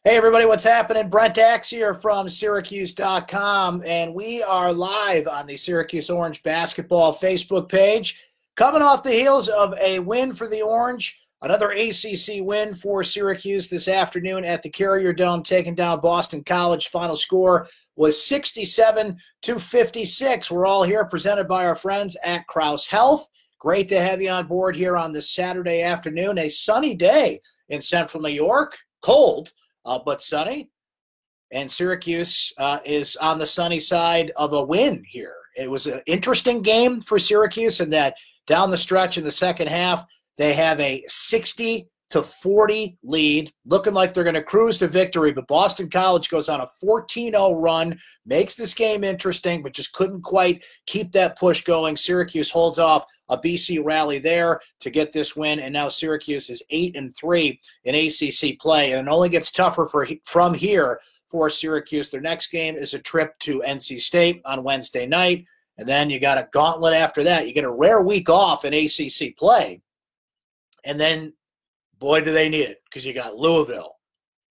Hey everybody, what's happening? Brent Axe here from syracuse.com, and we are live on the Syracuse Orange basketball Facebook page. Coming off the heels of a win for the Orange, another ACC win for Syracuse this afternoon at the Carrier Dome, taking down Boston College. Final score was 67-56. We're all here presented by our friends at Krause Health. Great to have you on board here on this Saturday afternoon, a sunny day in central New York, cold. But sunny, and Syracuse is on the sunny side of a win here. It was an interesting game for Syracuse in that down the stretch in the second half, they have a 60-40 lead, looking like they're going to cruise to victory, but Boston College goes on a 14-0 run, makes this game interesting, but just couldn't quite keep that push going. Syracuse holds off a BC rally there to get this win, and now Syracuse is 8-3 in ACC play, and it only gets tougher from here for Syracuse. Their next game is a trip to NC State on Wednesday night, and then you got a gauntlet after that. You get a rare week off in ACC play, and then, boy, do they need it, because you got Louisville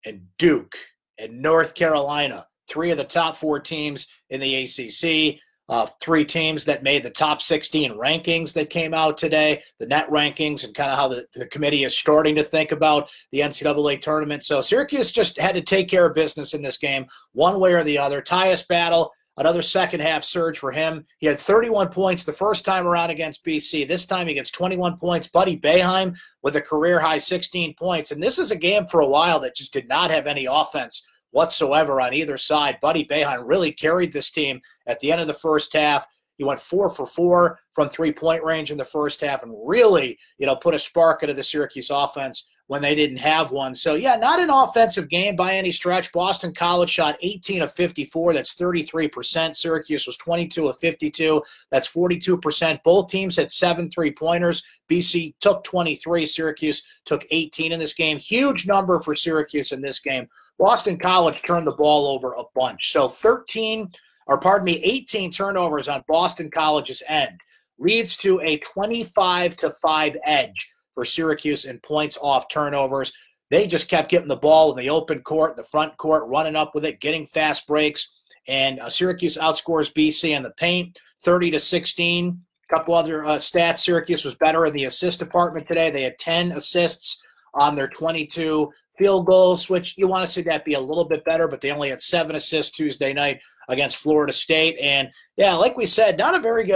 and Duke and North Carolina, three of the top four teams in the ACC. Three teams that made the top 16 rankings that came out today, the net rankings, and kind of how the committee is starting to think about the NCAA tournament. So Syracuse just had to take care of business in this game one way or the other. Tyus Battle, another second-half surge for him. He had 31 points the first time around against BC. This time he gets 21 points. Buddy Boeheim with a career-high 16 points. And this is a game for a while that just did not have any offense whatsoever on either side. Buddy Boeheim really carried this team at the end of the first half. He went 4 for 4 from three-point range in the first half and really, put a spark into the Syracuse offense when they didn't have one. So, yeah, not an offensive game by any stretch. Boston College shot 18 of 54. That's 33%. Syracuse was 22 of 52. That's 42%. Both teams had 7 three-pointers. BC took 23. Syracuse took 18 in this game. Huge number for Syracuse in this game. Boston College turned the ball over a bunch. So 18 turnovers on Boston College's end leads to a 25-5 edge for Syracuse in points off turnovers. They just kept getting the ball in the open court, the front court, running up with it, getting fast breaks. And Syracuse outscores BC in the paint, 30-16. A couple other stats. Syracuse was better in the assist department today. They had 10 assists on their 22 field goals, which you want to see that be a little bit better, but they only had 7 assists Tuesday night against Florida State. And, yeah, like we said, not a very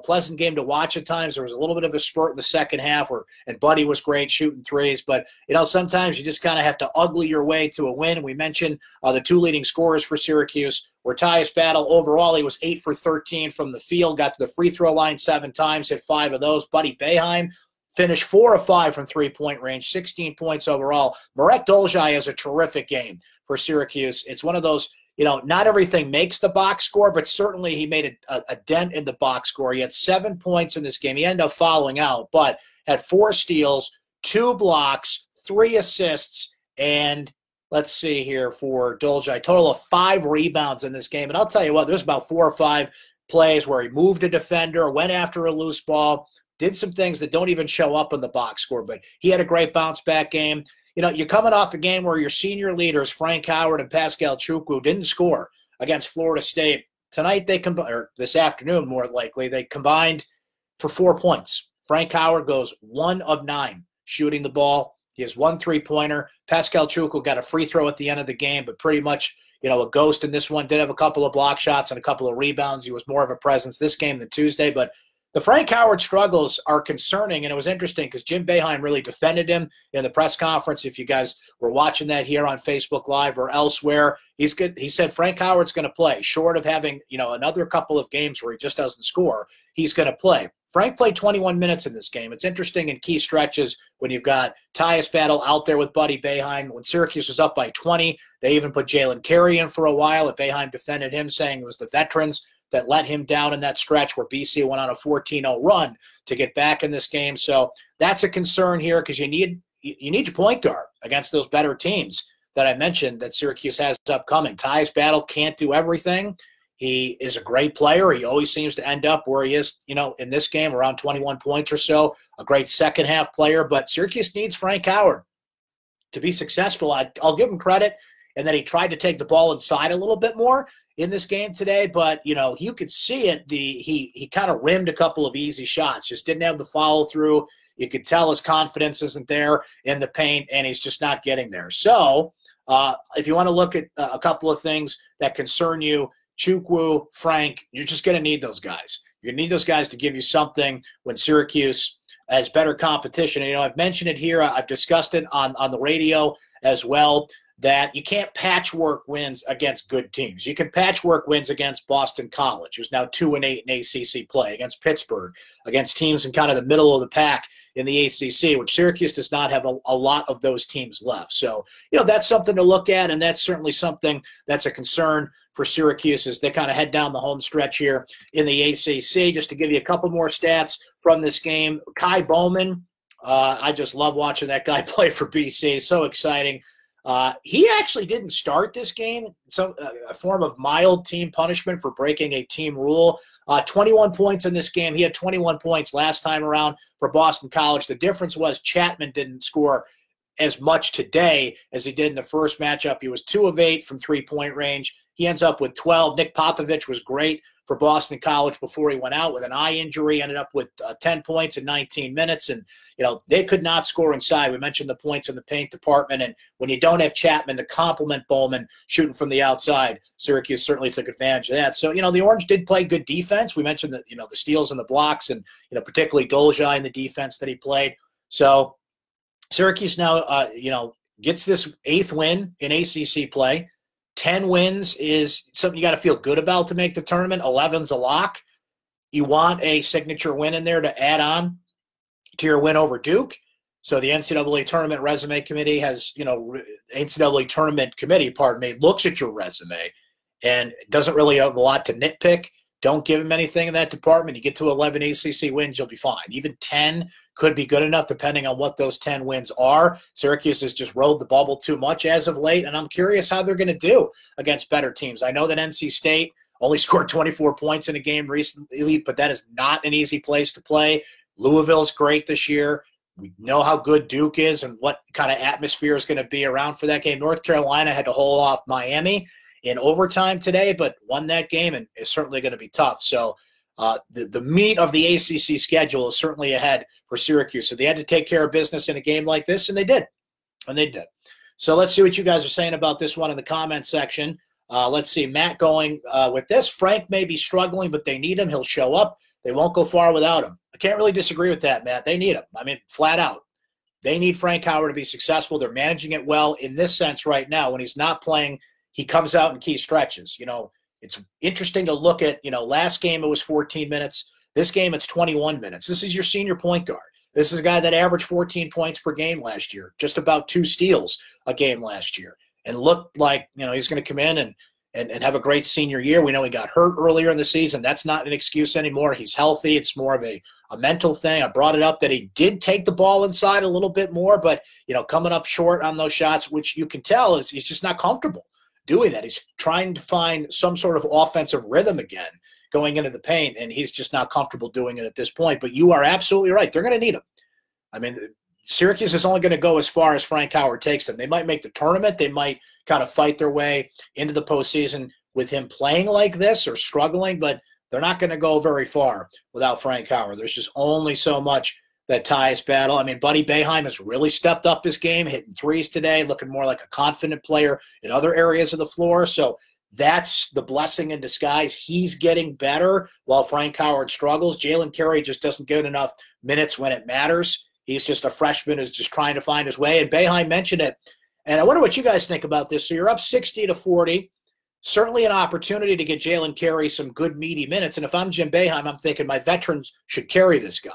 pleasant game to watch at times. There was a little bit of a spurt in the second half, and Buddy was great shooting threes. But, sometimes you just kind of have to ugly your way to a win. We mentioned the 2 leading scorers for Syracuse were Tyus Battle. Overall, he was 8 for 13 from the field, got to the free throw line 7 times, hit 5 of those. Buddy Boeheim finished 4 of 5 from three-point range, 16 points overall. Marek Dolezaj has a terrific game for Syracuse. It's one of those, not everything makes the box score, but certainly he made a dent in the box score. He had 7 points in this game. He ended up fouling out, but had 4 steals, 2 blocks, 3 assists, and let's see here for Dolezaj, total of 5 rebounds in this game. And I'll tell you what, there's about 4 or 5 plays where he moved a defender, went after a loose ball, did some things that don't even show up in the box score, but he had a great bounce-back game. You're coming off a game where your senior leaders, Frank Howard and Pascal Chukwu, didn't score against Florida State. Tonight, or this afternoon, more likely, they combined for 4 points. Frank Howard goes 1 of 9 shooting the ball. He has 1 three-pointer. Pascal Chukwu got a free throw at the end of the game, but pretty much, a ghost in this one. Did have a couple of block shots and a couple of rebounds. He was more of a presence this game than Tuesday, but the Frank Howard struggles are concerning, and it was interesting because Jim Boeheim really defended him in the press conference. If you guys were watching that here on Facebook Live or elsewhere, he's good. He said Frank Howard's going to play. Short of having another couple of games where he just doesn't score, he's going to play. Frank played 21 minutes in this game. It's interesting in key stretches when you've got Tyus Battle out there with Buddy Boeheim. When Syracuse was up by 20, they even put Jalen Carey in for a while, and Boeheim defended him, saying it was the veterans that let him down in that stretch where BC went on a 14-0 run to get back in this game. So that's a concern here because you need your point guard against those better teams that I mentioned that Syracuse has upcoming. Tyus Battle can't do everything. He is a great player. He always seems to end up where he is, in this game, around 21 points or so. A great second-half player. But Syracuse needs Frank Howard to be successful. I'll give him credit. and then he tried to take the ball inside a little bit more in this game today, but, you could see it. He kind of rimmed a couple of easy shots, just didn't have the follow through. You could tell his confidence isn't there in the paint, and he's just not getting there. So if you want to look at a couple of things that concern you, Chukwu, Frank, you're just going to need those guys. You're going to need those guys to give you something when Syracuse has better competition. And, I've mentioned it here. I've discussed it on the radio as well, that you can't patchwork wins against good teams. You can patchwork wins against Boston College, who's now 2-8 in ACC play, against Pittsburgh, against teams in kind of the middle of the pack in the ACC, which Syracuse does not have a lot of those teams left. So, that's something to look at, and that's certainly something that's a concern for Syracuse as they kind of head down the home stretch here in the ACC. Just to give you a couple more stats from this game, Kai Bowman, I just love watching that guy play for BC. So exciting. He actually didn't start this game, a form of mild team punishment for breaking a team rule. 21 points in this game. He had 21 points last time around for Boston College. The difference was Chapman didn't score as much today as he did in the first matchup. He was 2 of 8 from three-point range. He ends up with 12. Nick Popovich was great for Boston College before he went out with an eye injury, ended up with 10 points in 19 minutes. And, they could not score inside. We mentioned the points in the paint department. And when you don't have Chapman to complement Bowman shooting from the outside, Syracuse certainly took advantage of that. So, the Orange did play good defense. We mentioned that, the steals and the blocks and, particularly Dolezaj in the defense that he played. So Syracuse now, gets this 8th win in ACC play. 10 wins is something you got to feel good about to make the tournament. 11's a lock. You want a signature win in there to add on to your win over Duke. So the NCAA Tournament Resume Committee has, NCAA Tournament Committee, looks at your resume and doesn't really have a lot to nitpick. Don't give him anything in that department. You get to 11 ACC wins, you'll be fine. Even 10 could be good enough depending on what those 10 wins are. Syracuse has just rode the bubble too much as of late, and I'm curious how they're going to do against better teams. I know that NC State only scored 24 points in a game recently, but that is not an easy place to play. Louisville's great this year. We know how good Duke is and what kind of atmosphere is going to be around for that game. North Carolina had to hold off Miami in overtime today, but won that game and is certainly going to be tough. So the meat of the ACC schedule is certainly ahead for Syracuse. So they had to take care of business in a game like this, and they did. So let's see what you guys are saying about this one in the comments section. Let's see. Matt going with this. Frank may be struggling, but they need him. He'll show up. They won't go far without him. I can't really disagree with that, Matt. They need him. I mean, flat out. They need Frank Howard to be successful. They're managing it well in this sense right now. When he's not playing, he comes out in key stretches. It's interesting to look at, last game it was 14 minutes. This game it's 21 minutes. This is your senior point guard. This is a guy that averaged 14 points per game last year, just about 2 steals a game last year, and looked like, he's going to come in and have a great senior year. We know he got hurt earlier in the season. That's not an excuse anymore. He's healthy. It's more of a mental thing. I brought it up that he did take the ball inside a little bit more, but, coming up short on those shots, which you can tell is he's just not comfortable doing that. He's trying to find some sort of offensive rhythm again going into the paint, and he's just not comfortable doing it at this point. But you are absolutely right. They're going to need him. I mean, Syracuse is only going to go as far as Frank Howard takes them. They might make the tournament. They might kind of fight their way into the postseason with him playing like this or struggling, but they're not going to go very far without Frank Howard. There's just only so much that ties battle. I mean, Buddy Boeheim has really stepped up his game, hitting threes today, looking more like a confident player in other areas of the floor. So that's the blessing in disguise. He's getting better while Frank Howard struggles. Jalen Carey just doesn't get enough minutes when it matters. He's just a freshman who's just trying to find his way. And Boeheim mentioned it. And I wonder what you guys think about this. So you're up 60-40. Certainly an opportunity to get Jalen Carey some good meaty minutes. And if I'm Jim Boeheim, I'm thinking my veterans should carry this guy.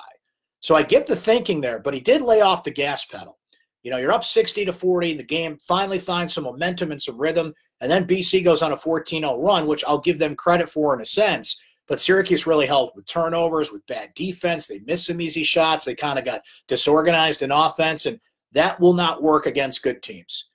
So I get the thinking there, but he did lay off the gas pedal. You're up 60-40. The game finally finds some momentum and some rhythm, and then BC goes on a 14-0 run, which I'll give them credit for in a sense. But Syracuse really helped with turnovers, with bad defense. They missed some easy shots. They kind of got disorganized in offense, and that will not work against good teams.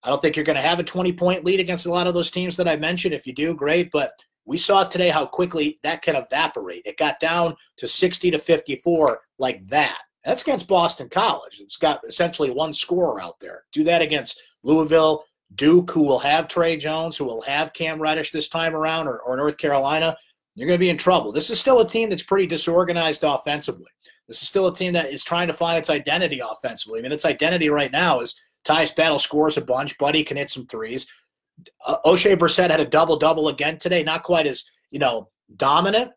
I don't think you're going to have a 20-point lead against a lot of those teams that I mentioned. If you do, great, but we saw today how quickly that can evaporate. It got down to 60-54 like that. That's against Boston College. It's got essentially one scorer out there. Do that against Louisville, Duke, who will have Trey Jones, who will have Cam Reddish this time around, or North Carolina, you're going to be in trouble. This is still a team that's pretty disorganized offensively. This is still a team that is trying to find its identity offensively. I mean, its identity right now is Tyus Battle scores a bunch. Buddy can hit some threes. O'Shea Brissett had a double-double again today, not quite as, dominant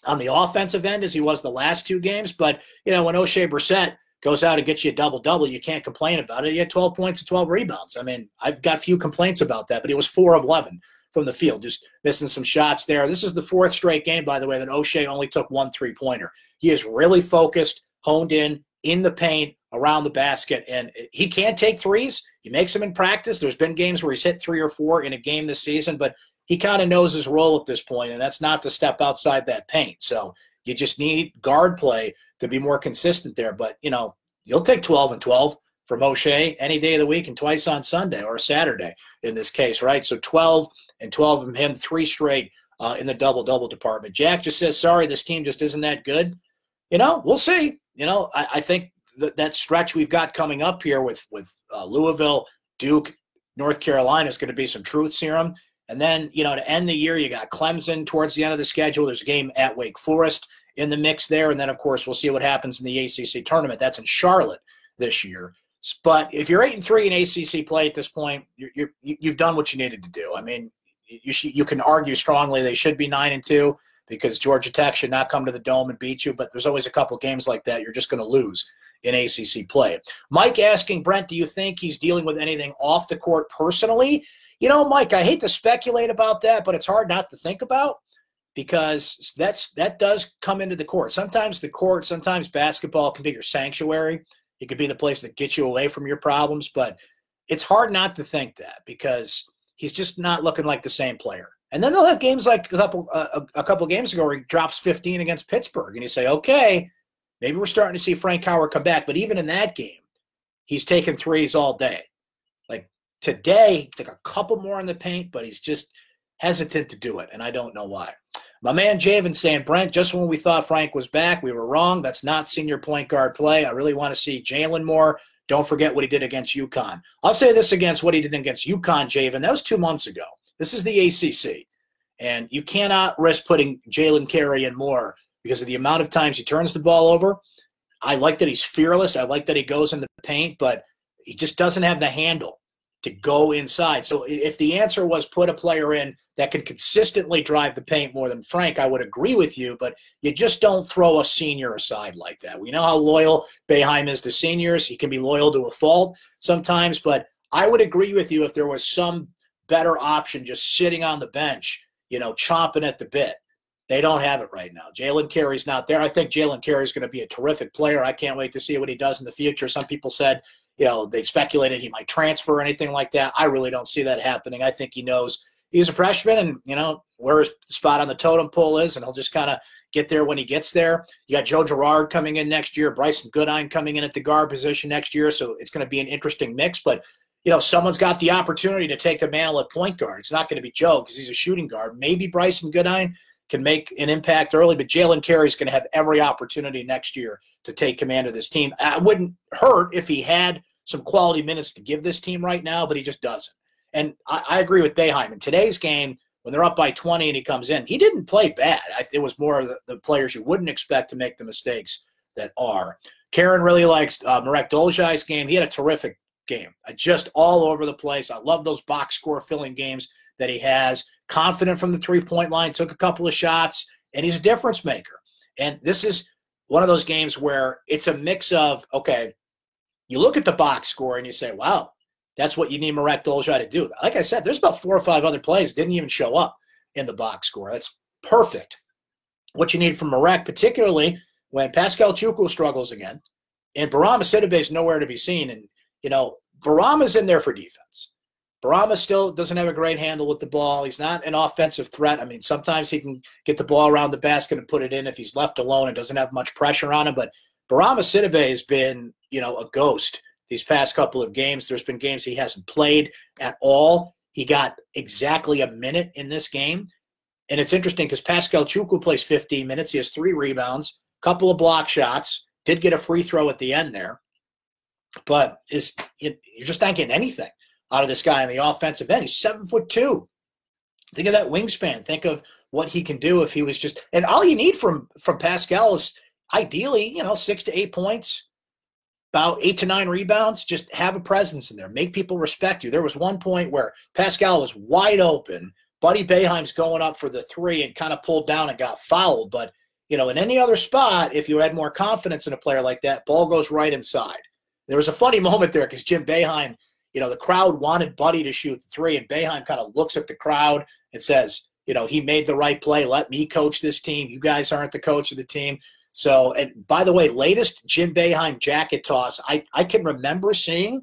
on the offensive end as he was the last two games. But, when O'Shea Brissett goes out and gets you a double-double, you can't complain about it. He had 12 points and 12 rebounds. I mean, I've got few complaints about that, but he was 4 of 11 from the field, just missing some shots there. This is the 4th straight game, by the way, that O'Shea only took 1 3-pointer. He is really focused, honed in the paint, around the basket, and he can't take threes. He makes them in practice. There's been games where he's hit 3 or 4 in a game this season, but he kind of knows his role at this point, and that's not to step outside that paint. So you just need guard play to be more consistent there. But, you'll take 12 and 12 from O'Shea any day of the week and twice on Sunday or Saturday in this case, right? So 12 and 12 from him, 3 straight in the double-double department. Jack just says, sorry, this team just isn't that good. We'll see. I think that stretch we've got coming up here with Louisville, Duke, North Carolina is going to be some truth serum. And then, to end the year, you got Clemson towards the end of the schedule. There's a game at Wake Forest in the mix there. And then, of course, we'll see what happens in the ACC tournament. That's in Charlotte this year. But if you're 8-3 in ACC play at this point, you've done what you needed to do. I mean, you can argue strongly they should be 9-2 because Georgia Tech should not come to the Dome and beat you. But there's always a couple games like that you're just going to lose in ACC play. Mike asking, Brent, do you think he's dealing with anything off the court personally? Mike, I hate to speculate about that, but it's hard not to think about because that does come into the court. Sometimes basketball can be your sanctuary. It could be the place that gets you away from your problems, but it's hard not to think that because he's just not looking like the same player. And then they'll have games like a couple games ago where he drops 15 against Pittsburgh, and you say, okay, maybe we're starting to see Frank Howard come back. But even in that game, he's taking threes all day. Like today, he took a couple more in the paint, but he's just hesitant to do it, and I don't know why. My man Javen saying, Brent, just when we thought Frank was back, we were wrong. That's not senior point guard play. I really want to see Jalen more. Don't forget what he did against UConn. I'll say this against what he did against UConn, Javen. That was 2 months ago. This is the ACC, and you cannot risk putting Jalen Carey in more because of the amount of times he turns the ball over. I like that he's fearless. I like that he goes in the paint, but he just doesn't have the handle to go inside. So if the answer was put a player in that can consistently drive the paint more than Frank, I would agree with you, but you just don't throw a senior aside like that. We know how loyal Boeheim is to seniors. He can be loyal to a fault sometimes, but I would agree with you if there was some better option just sitting on the bench, chomping at the bit. They don't have it right now. Jalen Carey's not there. I think Jalen Carey is going to be a terrific player. I can't wait to see what he does in the future. Some people said, they speculated he might transfer or anything like that. I really don't see that happening. I think he knows he's a freshman and, where his spot on the totem pole is, and he'll just kind of get there when he gets there. You got Joe Girard coming in next year, Bryson Goodine coming in at the guard position next year, so it's going to be an interesting mix. But, someone's got the opportunity to take the mantle at point guard. It's not going to be Joe because he's a shooting guard. Maybe Bryson Goodine can make an impact early, but Jalen Carey is going to have every opportunity next year to take command of this team. It wouldn't hurt if he had some quality minutes to give this team right now, but he just doesn't. And I agree with Boeheim. In today's game, when they're up by 20 and he comes in, he didn't play bad. It was more of the players you wouldn't expect to make the mistakes that are. Karen really likes Marek Dolezaj's game. He had a terrific game, just all over the place. I love those box score filling games that he has. Confident from the three-point line, took a couple of shots, and he's a difference maker. And this is one of those games where it's a mix of, okay, you look at the box score and you say, wow, that's what you need Marek Dolezaj to do. Like I said, there's about 4 or 5 other plays that didn't even show up in the box score. That's perfect. What you need from Marek, particularly when Pascal Chukwu struggles again, and Barama Sidibe is nowhere to be seen. And, Barama's in there for defense. Barama still doesn't have a great handle with the ball. He's not an offensive threat. I mean, sometimes he can get the ball around the basket and put it in if he's left alone and doesn't have much pressure on him. But Barama Sidibe has been, a ghost these past couple of games. There's been games he hasn't played at all. He got exactly a minute in this game. And it's interesting because Pascal Chukwu plays 15 minutes. He has 3 rebounds, couple of block shots, did get a free throw at the end there. But you're just not getting anything out of this guy on the offensive end. He's 7'2". Think of that wingspan. Think of what he can do if he was just – and all you need from Pascal is ideally, 6 to 8 points, about 8 to 9 rebounds. Just have a presence in there. Make people respect you. There was one point where Pascal was wide open. Buddy Boeheim's going up for the three and kind of pulled down and got fouled. But, in any other spot, if you had more confidence in a player like that, ball goes right inside. There was a funny moment there because Jim Boeheim, the crowd wanted Buddy to shoot the three, and Boeheim kind of looks at the crowd and says, he made the right play. Let me coach this team. You guys aren't the coach of the team. So, and by the way, latest Jim Boeheim jacket toss, I can remember seeing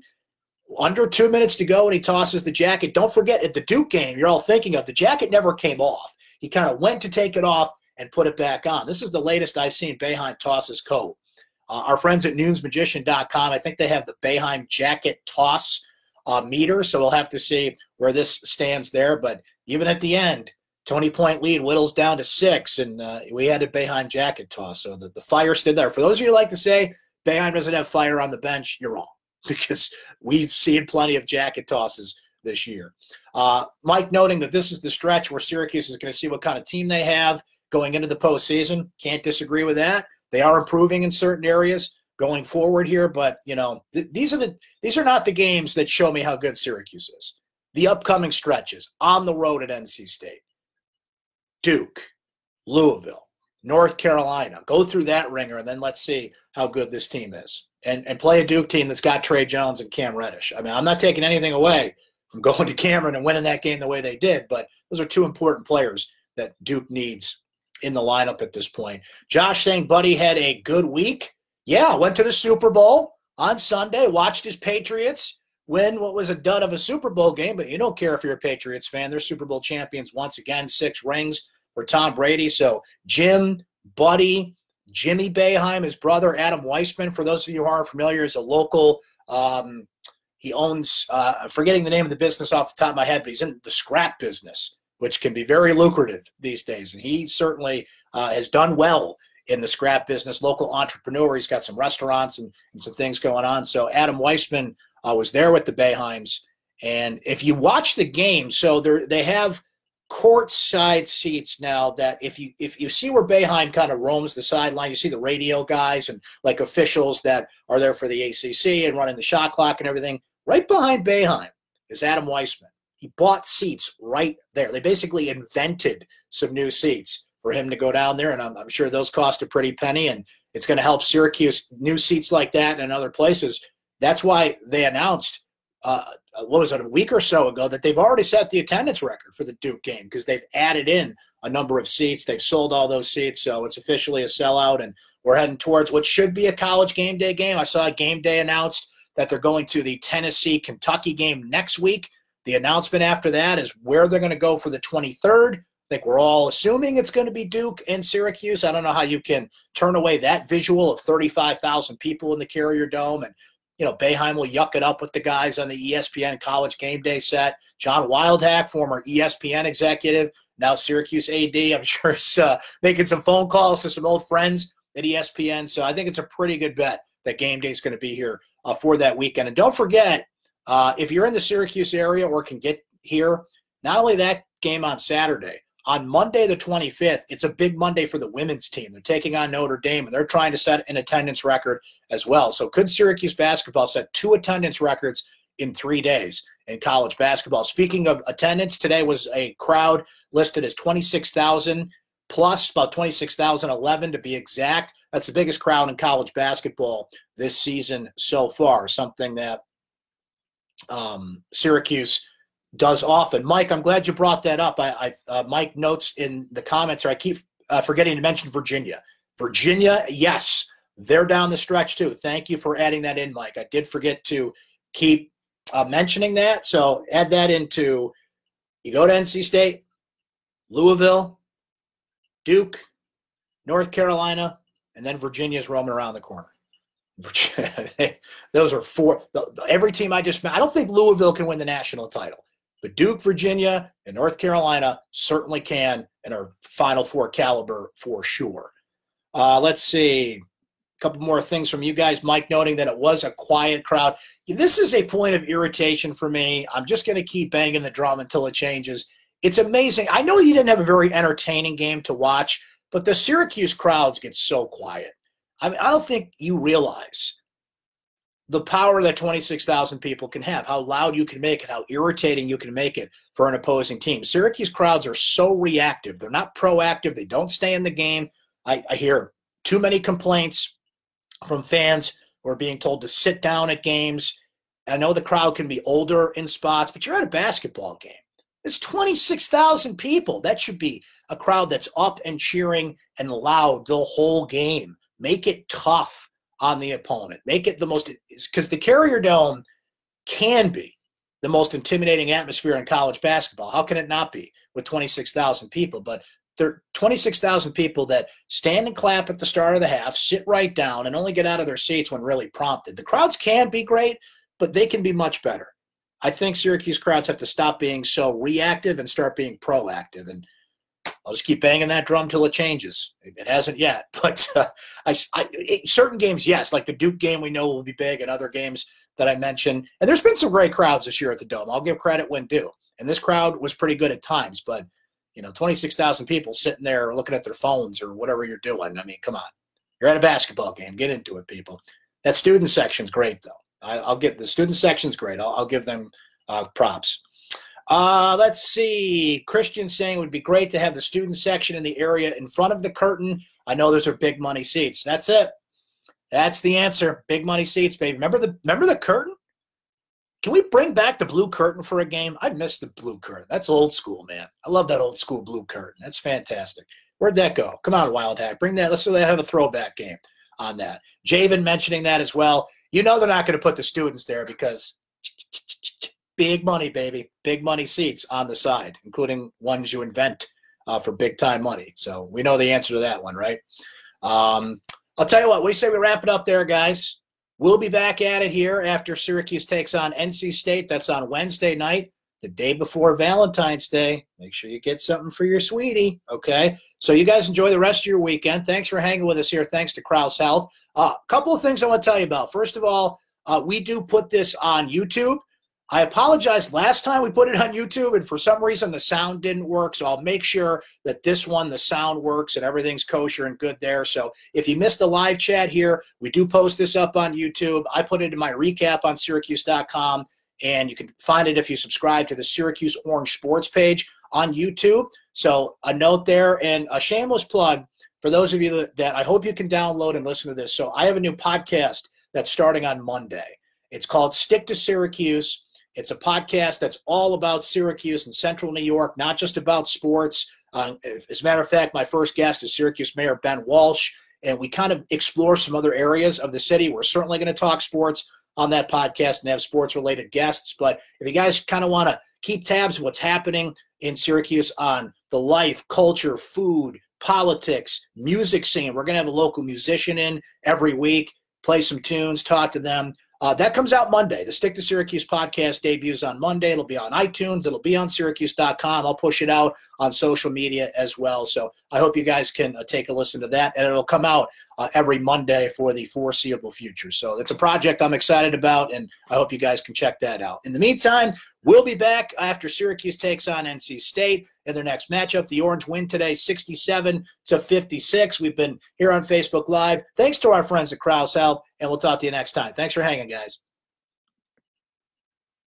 under 2 minutes to go, and he tosses the jacket. Don't forget, at the Duke game, you're all thinking of, the jacket never came off. He kind of went to take it off and put it back on. This is the latest I've seen Boeheim toss his coat. Our friends at nunesmagician.com, I think they have the Boeheim jacket toss meter, so we'll have to see where this stands there. But even at the end, 20-point lead whittles down to 6, and we had a Boeheim jacket toss. So the fire stood there. For those of you who like to say Boeheim doesn't have fire on the bench, you're wrong, because we've seen plenty of jacket tosses this year. Mike noting that this is the stretch where Syracuse is going to see what kind of team they have going into the postseason. Can't disagree with that. They are improving in certain areas going forward here, but these are not the games that show me how good Syracuse is. The upcoming stretches on the road at NC State, Duke, Louisville, North Carolina. Go through that ringer, and then let's see how good this team is. And play a Duke team that's got Trey Jones and Cam Reddish. I mean, I'm not taking anything away from going to Cameron and winning that game the way they did, but those are two important players that Duke needs in the lineup at this point. Josh saying Buddy had a good week. Yeah, went to the Super Bowl on Sunday, watched his Patriots win what was a dud of a Super Bowl game, but you don't care if you're a Patriots fan. They're Super Bowl champions once again, 6 rings for Tom Brady. So Jim, Buddy, Jimmy Boeheim, his brother Adam Weissman, for those of you who aren't familiar, is a local he owns, forgetting the name of the business off the top of my head, but he's in the scrap business, which can be very lucrative these days. And he certainly has done well in the scrap business, local entrepreneur. He's got some restaurants and some things going on. So Adam Weissman was there with the Boeheims. And if you watch the game, so they have courtside seats now that if you see where Boeheim kind of roams the sideline, you see the radio guys and like officials that are there for the ACC and running the shot clock and everything. Right behind Boeheim is Adam Weissman. He bought seats right there. They basically invented some new seats for him to go down there, and I'm sure those cost a pretty penny, and it's going to help Syracuse, new seats like that and other places. That's why they announced, what was it, a week or so ago, that they've already set the attendance record for the Duke game because they've added in a number of seats. They've sold all those seats, so it's officially a sellout, and we're heading towards what should be a college game day game. I saw a game day announced that they're going to the Tennessee-Kentucky game next week. The announcement after that is where they're going to go for the 23rd. I think we're all assuming it's going to be Duke and Syracuse. I don't know how you can turn away that visual of 35,000 people in the Carrier Dome. And, Boeheim will yuck it up with the guys on the ESPN College Game Day set. John Wildhack, former ESPN executive, now Syracuse AD. I'm sure is making some phone calls to some old friends at ESPN. So I think it's a pretty good bet that Game Day is going to be here for that weekend. And don't forget, if you're in the Syracuse area or can get here, not only that game on Saturday, on Monday the 25th, it's a big Monday for the women's team. They're taking on Notre Dame, and they're trying to set an attendance record as well. So could Syracuse basketball set 2 attendance records in 3 days in college basketball? Speaking of attendance, today was a crowd listed as 26,000 plus, about 26,011 to be exact. That's the biggest crowd in college basketball this season so far, something that Syracuse does often. Mike, I'm glad you brought that up. Mike notes in the comments, or I keep forgetting to mention Virginia. Virginia, yes, they're down the stretch too. Thank you for adding that in, Mike. I did forget to keep mentioning that. So add that into, you go to NC State, Louisville, Duke, North Carolina, and then Virginia's roaming around the corner. Those are 4. Every team I don't think Louisville can win the national title. But Duke, Virginia, and North Carolina certainly can and are Final Four caliber for sure. Let's see. couple more things from you guys. Mike noting that it was a quiet crowd. This is a point of irritation for me. I'm just going to keep banging the drum until it changes. It's amazing. I know you didn't have a very entertaining game to watch, but the Syracuse crowds get so quiet. I mean, I don't think you realize the power that 26,000 people can have, how loud you can make it, how irritating you can make it for an opposing team. Syracuse crowds are so reactive. They're not proactive. They don't stay in the game. I hear too many complaints from fans who are being told to sit down at games. I know the crowd can be older in spots, but you're at a basketball game. It's 26,000 people. That should be a crowd that's up and cheering and loud the whole game. Make it tough on the opponent. Make it the most, because the Carrier Dome can be the most intimidating atmosphere in college basketball. How can it not be with 26,000 people? But there are 26,000 people that stand and clap at the start of the half, sit right down, and only get out of their seats when really prompted. The crowds can be great, but they can be much better. I think Syracuse crowds have to stop being so reactive and start being proactive. And I'll just keep banging that drum till it changes. It hasn't yet, but certain games, yes, like the Duke game we know will be big, and other games that I mentioned. And there's been some great crowds this year at the Dome. I'll give credit when due. And this crowd was pretty good at times, but 26,000 people sitting there looking at their phones or whatever you're doing. I mean, come on. You're at a basketball game. Get into it, people. That student section's great, though. I'll get the student section's great. I'll give them props. Let's see. Christian saying it would be great to have the student section in the area in front of the curtain. I know those are big money seats. That's it. That's the answer. Big money seats, baby. Remember the curtain? Can we bring back the blue curtain for a game? I miss the blue curtain. That's old school, man. I love that old school blue curtain. That's fantastic. Where'd that go? Come on, Wild Hack. Bring that. Let's have a throwback game on that. Javen mentioning that as well. They're not going to put the students there because big money, baby. Big money seats on the side, including ones you invent for big-time money. So we know the answer to that one, right? I'll tell you what. We say we wrap it up there, guys. We'll be back at it here after Syracuse takes on NC State. That's on Wednesday night, the day before Valentine's Day. Make sure you get something for your sweetie, okay? So you guys enjoy the rest of your weekend. Thanks for hanging with us here. Thanks to Krause Health. A couple of things I want to tell you about. First of all, we do put this on YouTube. I apologize. Last time we put it on YouTube, and for some reason the sound didn't work, so I'll make sure that this one, the sound works and everything's kosher and good there. So if you missed the live chat here, we do post this up on YouTube. I put it in my recap on syracuse.com, and you can find it if you subscribe to the Syracuse Orange Sports page on YouTube. So a note there, and a shameless plug for those of you that I hope you can download and listen to this. So I have a new podcast that's starting on Monday. It's called Stick to Syracuse. It's a podcast that's all about Syracuse and Central New York, not just about sports. As a matter of fact, my first guest is Syracuse Mayor Ben Walsh, and we kind of explore some other areas of the city. We're certainly going to talk sports on that podcast and have sports-related guests. But if you guys kind of want to keep tabs of what's happening in Syracuse on the life, culture, food, politics, music scene, we're going to have a local musician in every week, play some tunes, talk to them. That comes out Monday. The Stick to Syracuse podcast debuts on Monday. It'll be on iTunes. It'll be on syracuse.com. I'll push it out on social media as well. So I hope you guys can take a listen to that. And it'll come out every Monday for the foreseeable future. So it's a project I'm excited about, and I hope you guys can check that out. In the meantime, we'll be back after Syracuse takes on NC State in their next matchup. The Orange win today, 67-56. We've been here on Facebook Live. Thanks to our friends at Krause Health, and we'll talk to you next time. Thanks for hanging, guys.